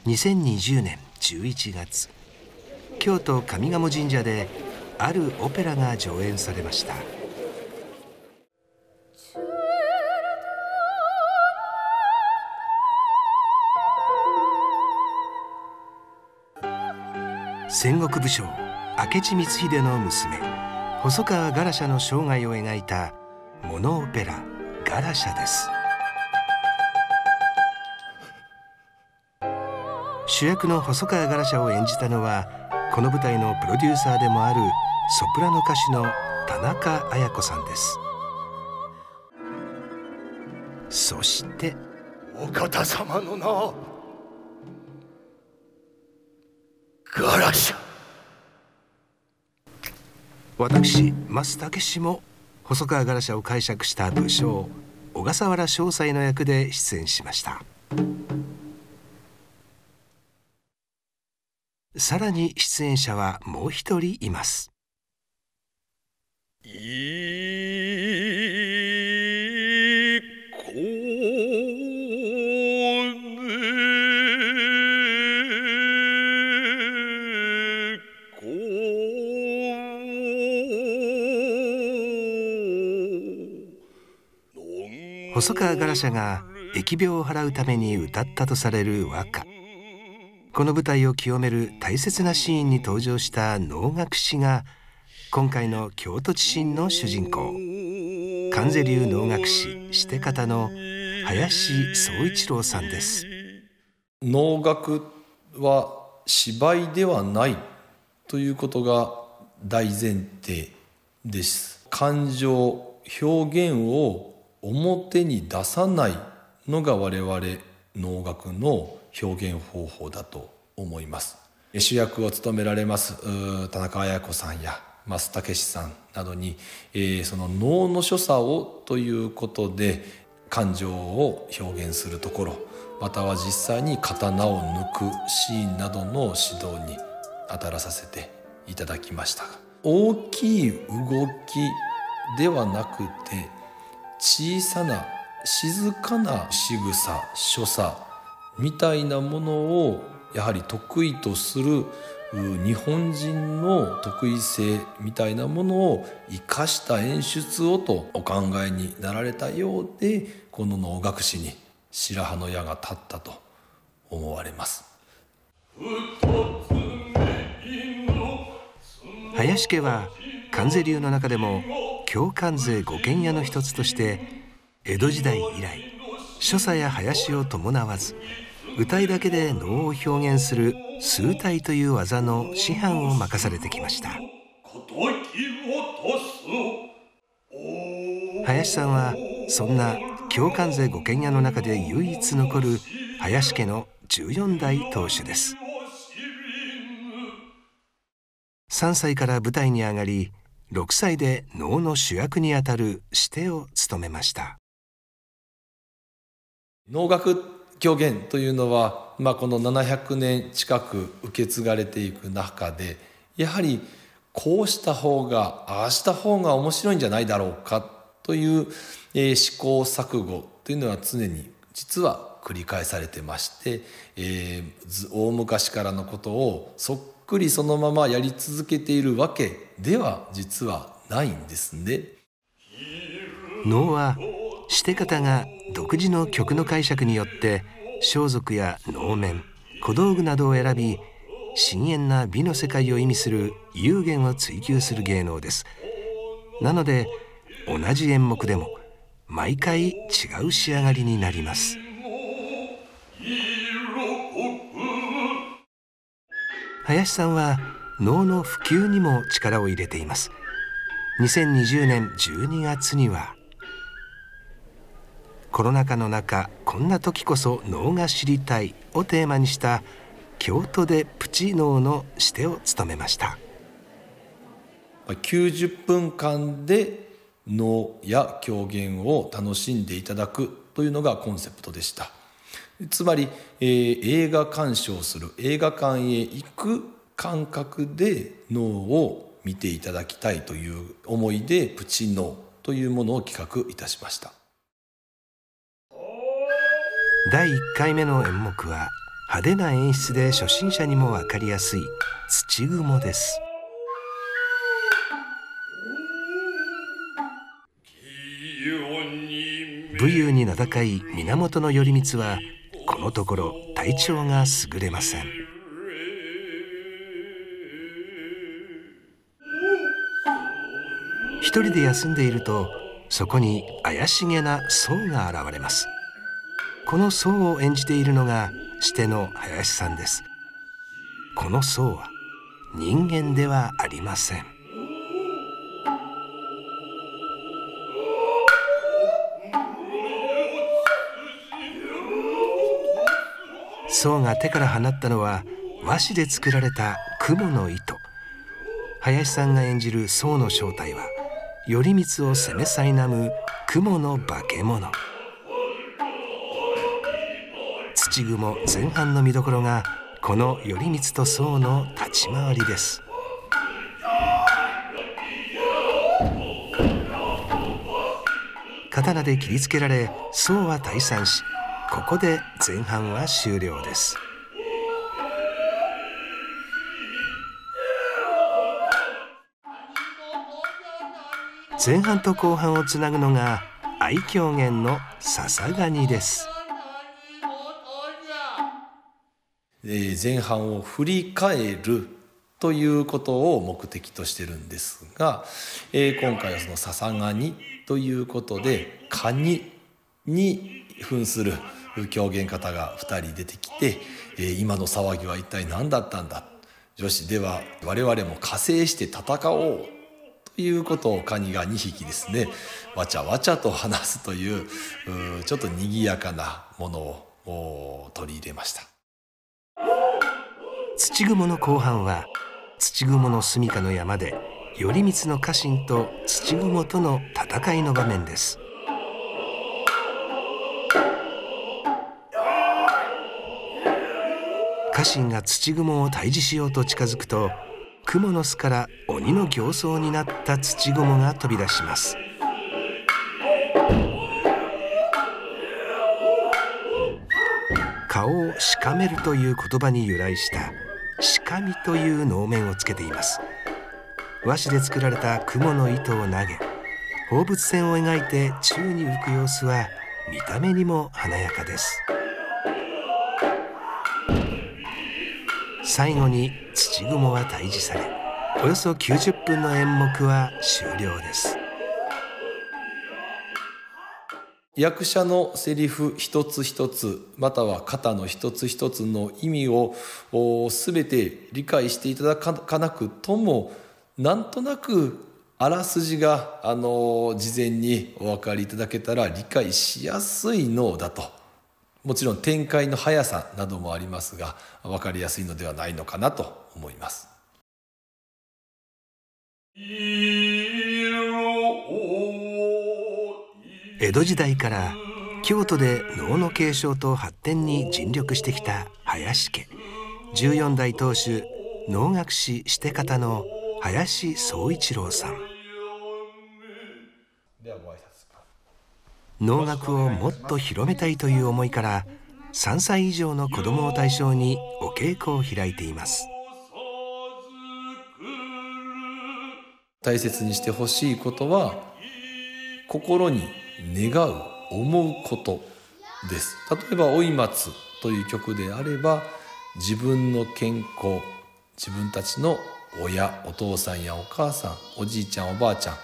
2020年11月、京都上賀茂神社であるオペラが上演されました。戦国武将明智光秀の娘細川ガラシャの生涯を描いたモノオペラ「ガラシャ」です。主役の細川ガラシャを演じたのはこの舞台のプロデューサーでもあるソプラノ歌手の田中綾子さんです。そしてお方様の名はガラシャ。私増武氏も細川ガラシャを解釈した武将小笠原正斎の役で出演しました。さらに出演者はもう一人います。細川ガラシャが疫病を払うために歌ったとされる和歌。この舞台を清める大切なシーンに登場した能楽師が今回の京都地震の主人公、観世流能楽師シテ方の林宗一郎さんです。能楽は芝居ではないということが大前提です。感情表現を表に出さないのが我々能楽の表現方法だと思います。主役を務められます田中綾子さんや増武さんなどに、その能の所作をということで感情を表現するところ、または実際に刀を抜くシーンなどの指導に当たらさせていただきました。大きい動きではなくて小さな静かな仕草所作みたいなものをやはり得意とする日本人の得意性みたいなものを生かした演出をとお考えになられたようで、この能楽師に白羽の矢が立ったと思われます。林家は観世流の中でも京観世五軒屋の一つとして江戸時代以来所作や囃子を伴わず歌いだけで能を表現する数体という技の師範を任されてきました。林さんはそんな京観世五軒屋の中で唯一残る林家の14代当主です。3歳から舞台に上がり6歳で能の主役にあたるシテを務めました。能楽狂言というのは、この700年近く受け継がれていく中で、やはりこうした方がああした方が面白いんじゃないだろうかという、試行錯誤というのは常に実は繰り返されてまして、大昔からのことをそっくりそのままやり続けているわけでは実はないんですね。能はシテ方が独自の曲の解釈によって装束や能面、小道具などを選び深遠な美の世界を意味する幽玄を追求する芸能です。なので同じ演目でも毎回違う仕上がりになります。林さんは能の普及にも力を入れています。2020年12月にはコロナ禍の中こんな時こそ能が知りたいをテーマにした京都でプチ能のシテを務めました。90分間で能や狂言を楽しんでいただくというのがコンセプトでした。つまり、映画鑑賞する、映画館へ行く感覚で能を見ていただきたいという思いでプチ能というものを企画いたしました。第1回目の演目は派手な演出で初心者にも分かりやすい土蜘です。武勇に名高い源頼光はこのところ体調が優れません。一人で休んでいると、そこに怪しげな僧が現れます。この僧を演じているのがシテの林さんです。この僧は人間ではありません。僧が手から放ったのは和紙で作られた蜘蛛の糸。林さんが演じる僧の正体は頼光を責め苛む蜘蛛の化け物。土蜘蛛前半の見どころがこの頼光と僧の立ち回りです。刀で切りつけられ僧は退散し、ここで前半は終了です。前半と後半をつなぐのが愛狂言の笹ガニです。前半を振り返るということを目的としてるんですが、今回はその笹ガニということでカニに扮する狂言方が2人出てきて、今の騒ぎは一体何だったんだ、女子では我々も加勢して戦おうということをカニが2匹ですね、わちゃわちゃと話すというちょっと賑やかなものを取り入れました。土蜘蛛の後半は土蜘蛛の住処の山で頼光の家臣と土蜘蛛との戦いの場面です。家臣が土蜘蛛を退治しようと近づくと、蜘蛛の巣から鬼の形相になった土蜘蛛が飛び出します。顔をしかめるという言葉に由来したしかみという能面をつけています。和紙で作られた蜘蛛の糸を投げ、放物線を描いて宙に浮く様子は見た目にも華やかです。最後に土蜘蛛は退治され、およそ90分の演目は終了です。役者のセリフ一つ一つ、または型の一つ一つの意味を全て理解していただかなくとも、なんとなくあらすじが事前にお分かりいただけたら理解しやすいのだと。もちろん展開の速さなどもありますが、分かりやすいのではないのかなと思います。江戸時代から京都で能の継承と発展に尽力してきた林家14代当主能楽師シテ方の林宗一郎さん。能楽をもっと広めたいという思いから3歳以上の子どもを対象にお稽古を開いています。大切にしてほしいことは心に願う思うことです。例えば「老松」という曲であれば、自分の健康、自分たちの親、お父さんやお母さん、おじいちゃんおばあちゃん、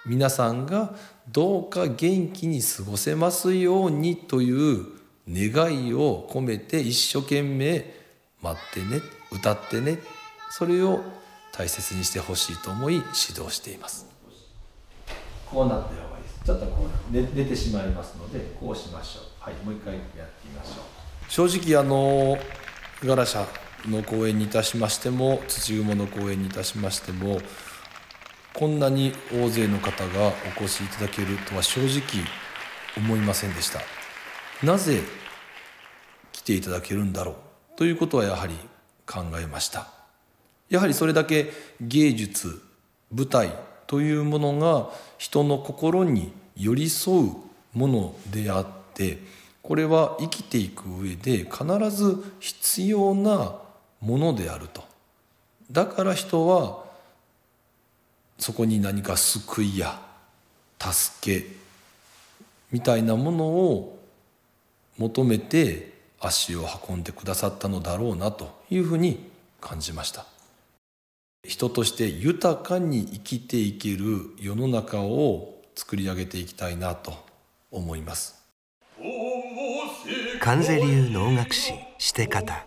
皆さんがどうか元気に過ごせますようにという願いを込めて一生懸命待ってね、歌ってね、それを大切にしてほしいと思い指導しています。こうなってる方がいいです。ちょっとこう寝てしまいますので、こうしましょう。はい、もう一回やってみましょう。正直ガラシャの公演にいたしましても、土蜘蛛の公演にいたしましても、こんなに大勢の方がお越しいただけるとは正直思いませんでした。なぜ来ていただけるんだろうということはやはり考えました。やはりそれだけ芸術、舞台というものが人の心に寄り添うものであって、これは生きていく上で必ず必要なものであると。だから人はそこに何か救いや助けみたいなものを求めて足を運んでくださったのだろうなというふうに感じました。人として豊かに生きていける世の中を作り上げていきたいなと思います。観世流能楽師シテ方、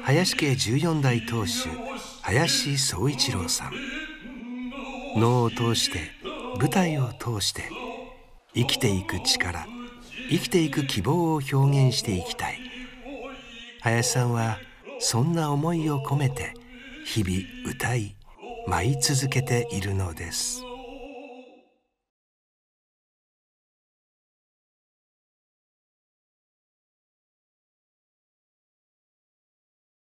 林家14代当主林宗一郎さん。能を通して、舞台を通して生きていく力、生きていく希望を表現していきたい。林さんはそんな思いを込めて日々歌い舞い続けているのです。